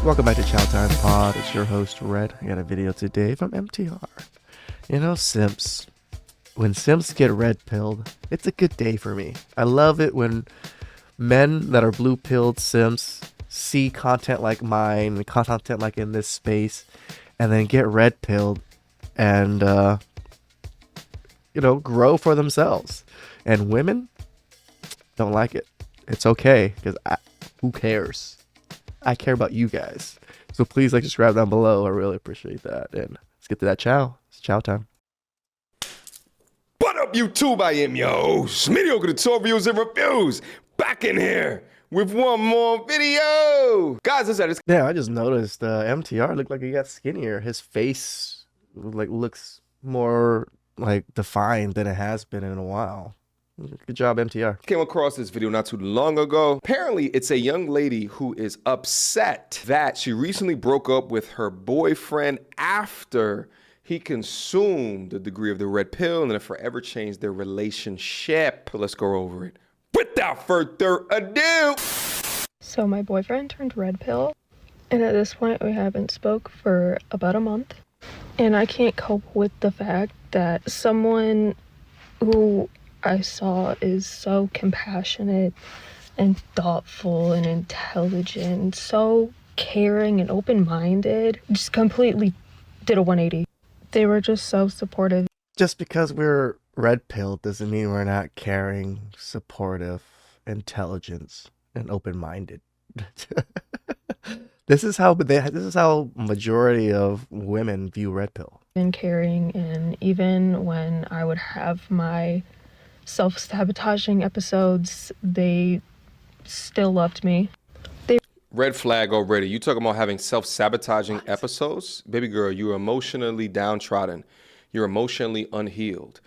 Welcome back to TheChowTimePod. It's your host, Red. I got a video today from MTR. You know, simps. When simps get red-pilled, it's a good day for me. I love it when men that are blue-pilled simps see content like mine, content like in this space, and then get red-pilled and, grow for themselves. And women don't like it. It's okay, because who cares? I care about you guys. So please subscribe down below. I really appreciate that. And let's get to that chow. It's chow time. What up, YouTube? I am your host, mediocre tutorials and reviews, back in here with one more video. Guys, Yeah, I just noticed MTR looked like he got skinnier. His face looks more defined than it has been in a while. Good job, MTR. Came across this video not too long ago. Apparently, it's a young lady who is upset that she recently broke up with her boyfriend after he consumed a degree of the red pill and it forever changed their relationship. Let's go over it. Without further ado. So my boyfriend turned red pill, and at this point we haven't spoke for about a month. And I can't cope with the fact that someone who I saw is so compassionate and thoughtful and intelligent, so caring and open-minded, just completely did a 180. They were just so supportive. Just because we're red-pilled doesn't mean we're not caring, supportive, intelligent, and open-minded. This is how majority of women view red pill. And caring, and even when I would have my self-sabotaging episodes, they still loved me. Red flag already. You talking about having self-sabotaging episodes? Baby girl, you're emotionally downtrodden. You're emotionally unhealed.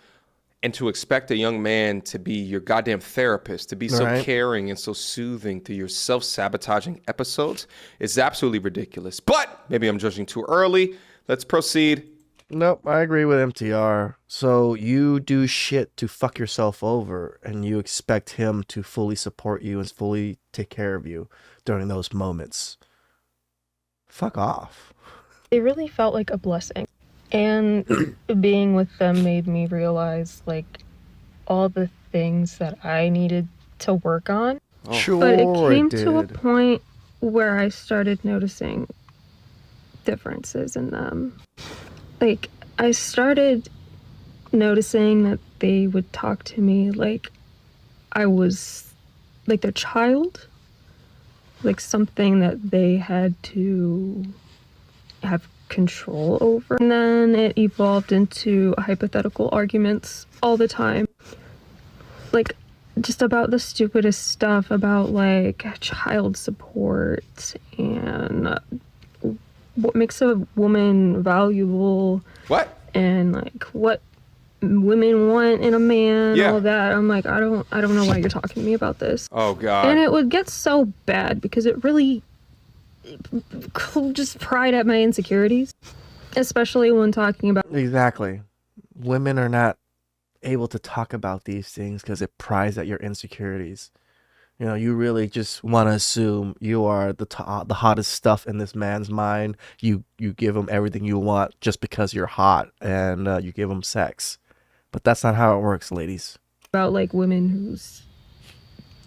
And to expect a young man to be your goddamn therapist, to be so caring and so soothing through your self-sabotaging episodes is absolutely ridiculous. But maybe I'm judging too early. Let's proceed. Nope, I agree with MTR. So you do shit to fuck yourself over and you expect him to fully support you and fully take care of you during those moments. Fuck off. It really felt like a blessing. And being with them made me realize all the things that I needed to work on. Oh. Sure, but it came to a point where I started noticing differences in them. I started noticing that they would talk to me like I was their child, something that they had to have control over. And then it evolved into hypothetical arguments all the time. Just about the stupidest stuff about child support and what makes a woman valuable. What? And what women want in a man, all that. I'm I don't know why you're talking to me about this. Oh God. And it would get so bad because it really just pried at my insecurities, especially when talking about. Exactly. Women are not able to talk about these things because it pries at your insecurities. You know, you really just want to assume you are the hottest stuff in this man's mind. You give him everything you want just because you're hot, and you give him sex. But that's not how it works, ladies. About women whose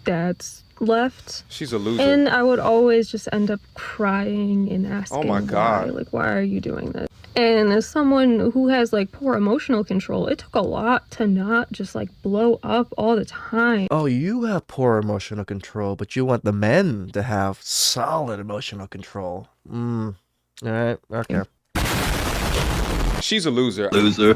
dads left. She's a loser. And I would always just end up crying and asking, oh my God, why are you doing this? And as someone who has poor emotional control, it took a lot to not just blow up all the time. Oh, you have poor emotional control, but you want the men to have solid emotional control. All right, okay. She's a loser. Loser.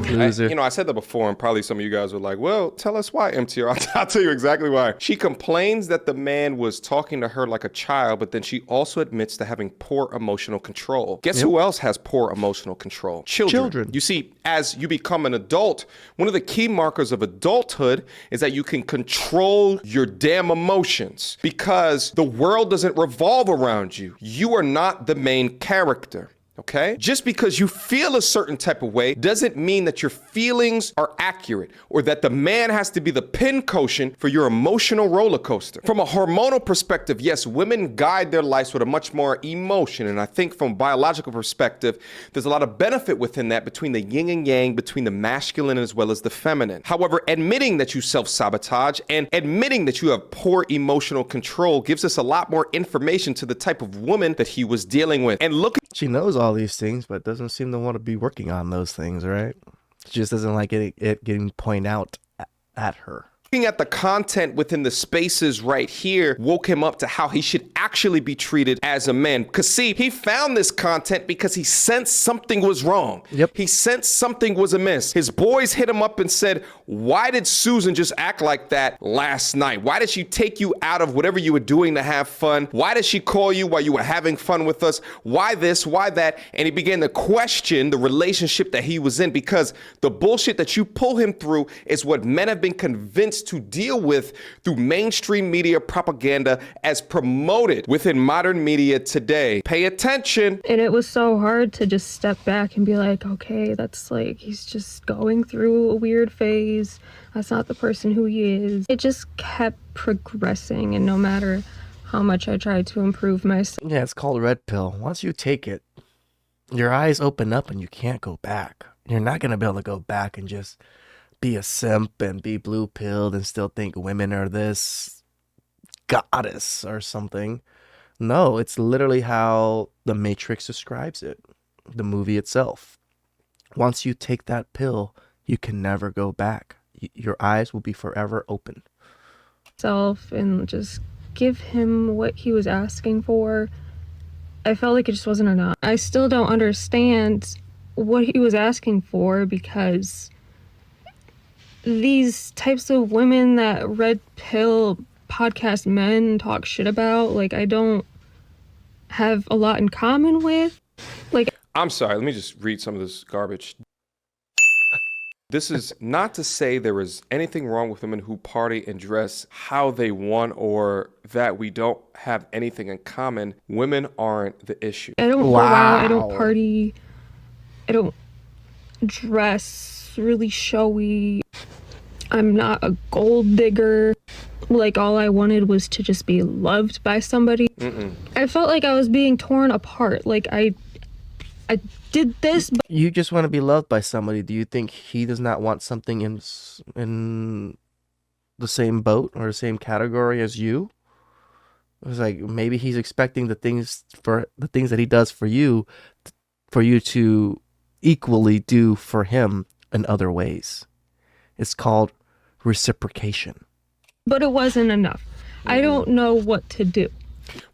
I said that before, and probably some of you guys were like, well, tell us why, MTR. I'll tell you exactly why. She complains that the man was talking to her like a child, but then she also admits to having poor emotional control. Guess who else has poor emotional control? Children. You see, as you become an adult, one of the key markers of adulthood is that you can control your damn emotions because the world doesn't revolve around you. You are not the main character. Okay? Just because you feel a certain type of way doesn't mean that your feelings are accurate or that the man has to be the pincushion for your emotional roller coaster. From a hormonal perspective, yes, women guide their lives with a much more emotion. And I think from a biological perspective, there's a lot of benefit within that between the yin and yang, between the masculine as well as the feminine. However, admitting that you self-sabotage and admitting that you have poor emotional control gives us a lot more information to the type of woman that he was dealing with. And look, She knows all these things, but doesn't seem to want to be working on those things, right? She just doesn't like it getting pointed out at her. looking at the content within the spaces right here woke him up to how he should actually be treated as a man. Because see, he found this content because he sensed something was wrong. Yep. He sensed something was amiss. His boys hit him up and said, why did Susan just act like that last night? Why did she take you out of whatever you were doing to have fun? Why did she call you while you were having fun with us? Why this? Why that? And he began to question the relationship that he was in, because the bullshit that you pull him through is what men have been convinced to deal with through mainstream media propaganda as promoted within modern media today. Pay attention. And it was so hard to just step back and be like, okay, that's like, he's just going through a weird phase. That's not the person who he is. It just kept progressing, and no matter how much I tried to improve myself. Yeah, it's called red pill. Once you take it, your eyes open up and you can't go back. You're not going to be able to go back and just be a simp and be blue pilled and still think women are this goddess or something. No, it's literally how the Matrix describes it, the movie itself. Once you take that pill, you can never go back. Your eyes will be forever open. And just give him what he was asking for. I felt like it just wasn't enough. I still don't understand what he was asking for, because these types of women that red pill podcast men talk shit about, like, I don't have a lot in common with. Like, I'm sorry, let me just read some of this garbage. This is not to say there is anything wrong with women who party and dress how they want, or that we don't have anything in common. Women aren't the issue. I don't go out, I don't party, I don't dress really showy. I'm not a gold digger. Like, all I wanted was to just be loved by somebody. I felt like I was being torn apart. Like, I did this, but You just want to be loved by somebody. Do you think he does not want something in the same boat or the same category as you? It was like, maybe he's expecting the things that he does for you to equally do for him in other ways. It's called reciprocation. but it wasn't enough. I don't know what to do.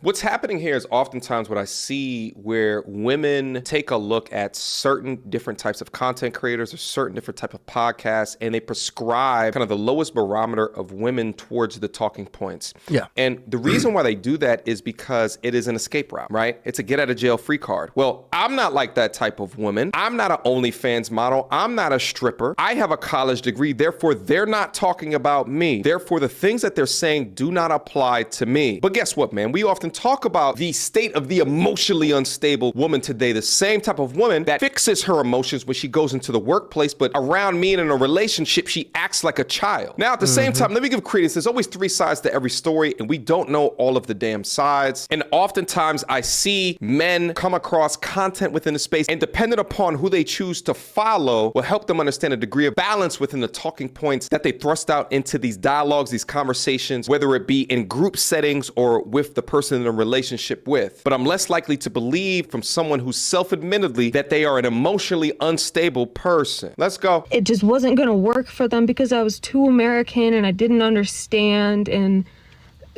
What's happening here is oftentimes what I see where women take a look at certain different types of content creators or certain different type of podcasts, and they prescribe kind of the lowest barometer of women towards the talking points. Yeah. And the reason why they do that is because it is an escape route, right? It's a get out of jail free card. Well, I'm not like that type of woman. I'm not an OnlyFans model. I'm not a stripper. I have a college degree. Therefore, they're not talking about me. Therefore, the things that they're saying do not apply to me. But guess what, man? We often talk about the state of the emotionally unstable woman today, the same type of woman that fixes her emotions when she goes into the workplace, but around me and in a relationship, she acts like a child. Now, at the same time, let me give credence. There's always three sides to every story, and we don't know all of the damn sides. And oftentimes I see men come across content within the space, and dependent upon who they choose to follow will help them understand a degree of balance within the talking points that they thrust out into these dialogues, these conversations, whether it be in group settings or with the person in a relationship with. But I'm less likely to believe from someone who's self-admittedly that they are an emotionally unstable person. Let's go. It just wasn't going to work for them because I was too American and I didn't understand, and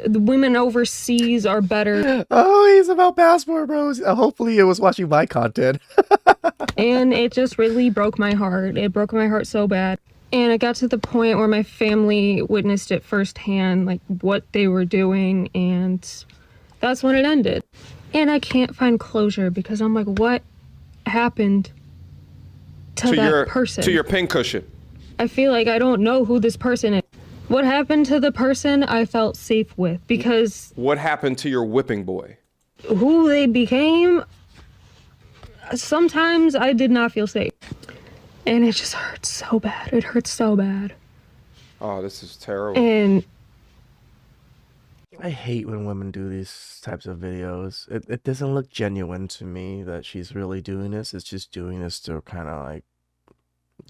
the women overseas are better. Oh, he's about passport, bros. Hopefully it was watching my content. And it just really broke my heart. It broke my heart so bad. And it got to the point where my family witnessed it firsthand, like what they were doing, and that's when it ended. And I can't find closure because I'm like, what happened to that person? To your pincushion. I feel like I don't know who this person is. What happened to the person I felt safe with? Because What happened to your whipping boy? who they became, sometimes I did not feel safe. And it just hurts so bad. It hurts so bad. Oh, this is terrible. And I hate when women do these types of videos. It doesn't look genuine to me that she's really doing this. It's just doing this to kind of like,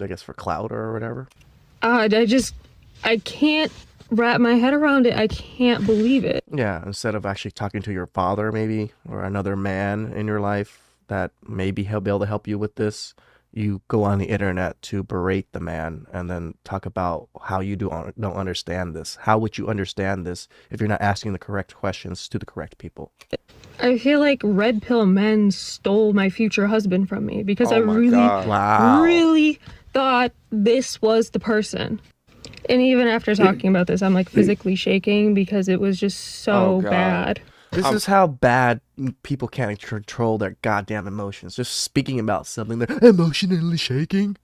I guess, for clout or whatever. I can't wrap my head around it. I can't believe it. Yeah, instead of actually talking to your father maybe, or another man in your life that maybe he'll be able to help you with this, you go on the internet to berate the man and then talk about how you don't understand this. How would you understand this if you're not asking the correct questions to the correct people? I feel like red pill men stole my future husband from me because I Oh my really, God. Wow. really thought this was the person. And even after talking about this, I'm like physically shaking because it was just so Oh, God. bad. This is how bad people can't control their goddamn emotions. Just speaking about something, they're emotionally shaking.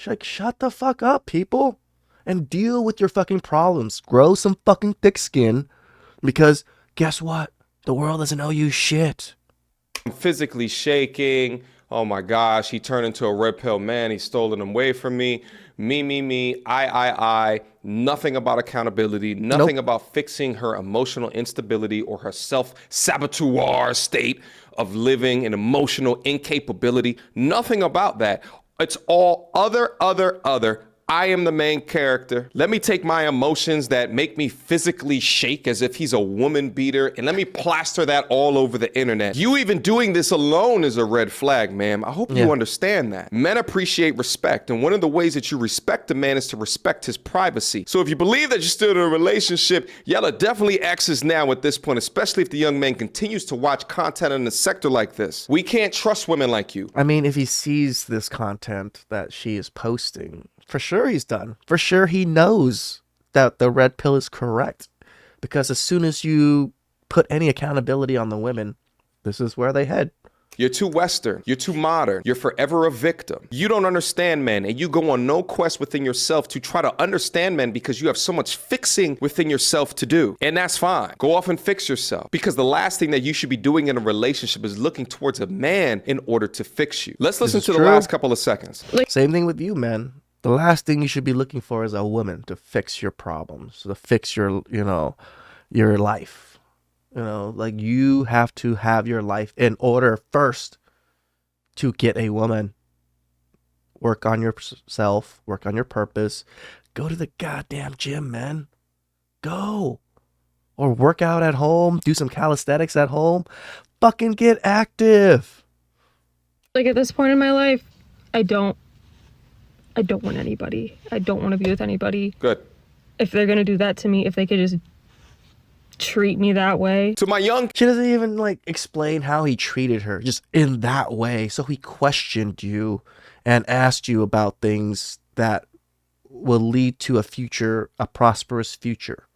Like, shut the fuck up, people. And deal with your fucking problems. Grow some fucking thick skin. Because, guess what? The world doesn't owe you shit. I'm physically shaking. Oh my gosh, he turned into a red pill man. He's stolen them away from me. Me, I. Nothing about accountability. Nothing about fixing her emotional instability or her self-saboteur state of living and emotional incapability. Nothing about that. It's all other. I am the main character. Let me take my emotions that make me physically shake as if he's a woman beater, and let me plaster that all over the internet. You even doing this alone is a red flag, ma'am. I hope you understand that. Men appreciate respect, and one of the ways that you respect a man is to respect his privacy. So if you believe that you're still in a relationship, y'all are definitely exes now at this point, especially if the young man continues to watch content in a sector like this. We can't trust women like you. I mean, if he sees this content that she is posting, for sure he's done. For sure he knows that the red pill is correct. Because as soon as you put any accountability on the women, this is where they head. You're too Western. You're too modern. You're forever a victim. You don't understand men, and you go on no quest within yourself to try to understand men because you have so much fixing within yourself to do. And that's fine. Go off and fix yourself, because the last thing that you should be doing in a relationship is looking towards a man in order to fix you. Let's listen to the last couple of seconds. Same thing with you, man. The last thing you should be looking for is a woman to fix your problems, to fix your, your life. Like, you have to have your life in order first to get a woman. Work on yourself, work on your purpose. Go to the goddamn gym, man. Go. Or work out at home, do some calisthenics at home. Fucking get active. Like, at this point in my life, I don't want anybody. I don't want to be with anybody. Good. If they're going to do that to me, if they could just treat me that way. To my young... She doesn't even, explain how he treated her, just in that way. So he questioned you and asked you about things that will lead to a prosperous future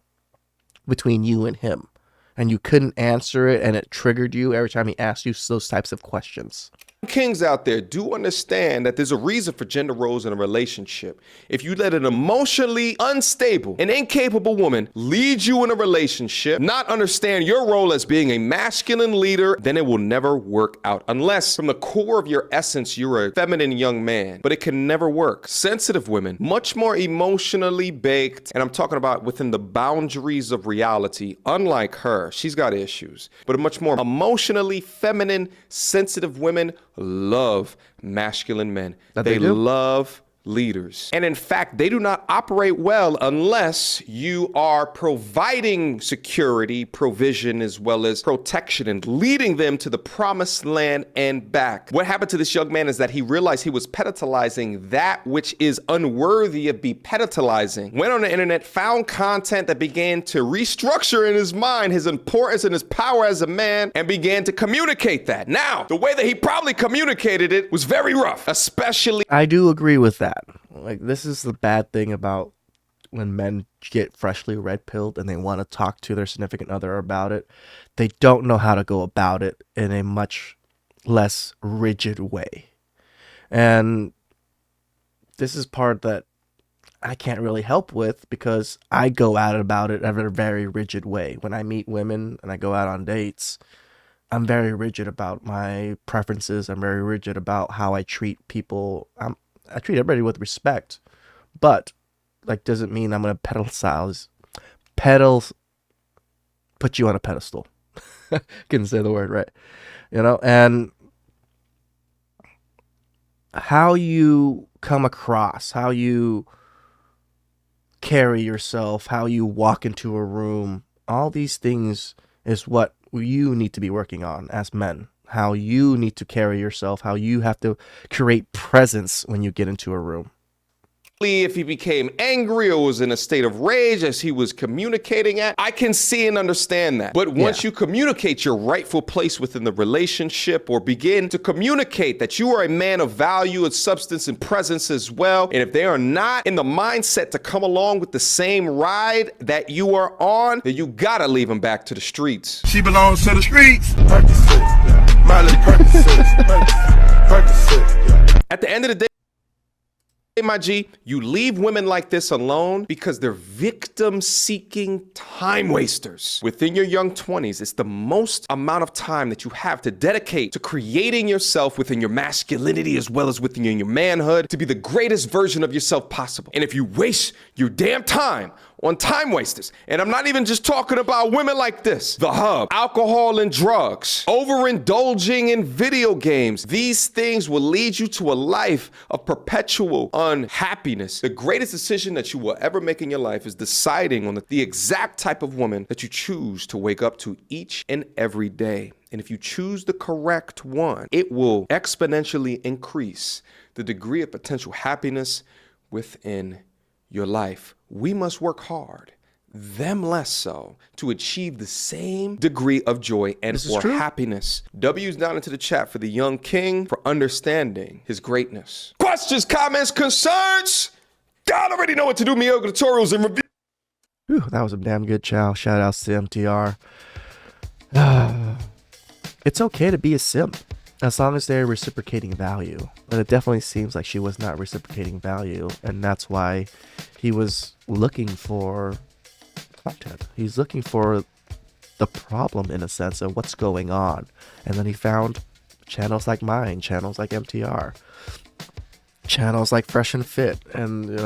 between you and him. And you couldn't answer it, and it triggered you every time he asked you those types of questions. Kings out there, do understand that there's a reason for gender roles in a relationship. If you let an emotionally unstable and incapable woman lead you in a relationship, not understand your role as being a masculine leader, then it will never work out. Unless from the core of your essence, you're a feminine young man. But it can never work. Sensitive women, much more emotionally baked, and I'm talking about within the boundaries of reality. Unlike her, she's got issues. But a much more emotionally feminine, sensitive women love masculine men. They love leaders. And in fact, they do not operate well unless you are providing security, provision, as well as protection, and leading them to the promised land and back. What happened to this young man is that he realized he was pedestalizing that which is unworthy of be pedestalizing. Went on the internet, found content that began to restructure in his mind his importance and his power as a man, and began to communicate that. Now, the way that he probably communicated it was very rough, especially... I do agree with that. This is the bad thing about when men get freshly red-pilled and they want to talk to their significant other about it. They don't know how to go about it in a much less rigid way. And this is part that I can't really help with, because I go about it in a very rigid way. When I meet women and I go out on dates, I'm very rigid about my preferences. I'm very rigid about how I treat people. I treat everybody with respect, but like doesn't mean I'm gonna pedals put you on a pedestal. Couldn't say the word right, and how you come across, how you carry yourself, how you walk into a room, all these things is what you need to be working on as men. How you need to carry yourself, how you have to create presence when you get into a room. If he became angry or was in a state of rage as he was communicating at, I can see and understand that. But once you communicate your rightful place within the relationship, or begin to communicate that you are a man of value and substance and presence as well, and if they are not in the mindset to come along with the same ride that you are on, then you gotta leave them back to the streets. She belongs to the streets. Miley Percocet. At the end of the day, my G, you leave women like this alone because they're victim-seeking time wasters. Within your young 20s, it's the most amount of time that you have to dedicate to creating yourself within your masculinity as well as within your manhood to be the greatest version of yourself possible. And if you waste your damn time on time wasters, and I'm not even just talking about women like this, the hub, alcohol and drugs, overindulging in video games, these things will lead you to a life of perpetual unhappiness. The greatest decision that you will ever make in your life is deciding on the exact type of woman that you choose to wake up to each and every day. And if you choose the correct one, it will exponentially increase the degree of potential happiness within your life. We must work hard, them less so, to achieve the same degree of joy and or happiness. W's down into the chat for the young king for understanding his greatness. Questions, comments, concerns? God already know what to do. Miyoko tutorials and review. Whew, that was a damn good chow. Shout outs to MTR. It's okay to be a simp as long as they're reciprocating value. But it definitely seems like she was not reciprocating value, and that's why he was looking for content. He's looking for the problem, in a sense, of what's going on. And then he found channels like mine, channels like MTR, channels like Fresh and Fit. And,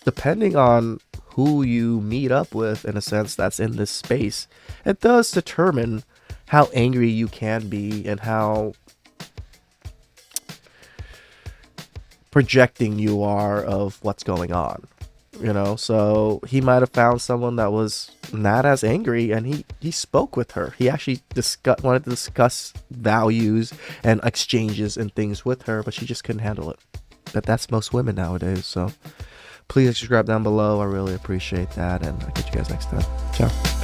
depending on who you meet up with, in a sense, that's in this space, it does determine how angry you can be and how projecting you are of what's going on. So he might have found someone that was not as angry, and he spoke with her. He actually wanted to discuss values and exchanges and things with her, but she just couldn't handle it. But that's most women nowadays. So please subscribe down below. I really appreciate that, and I'll catch you guys next time. Ciao.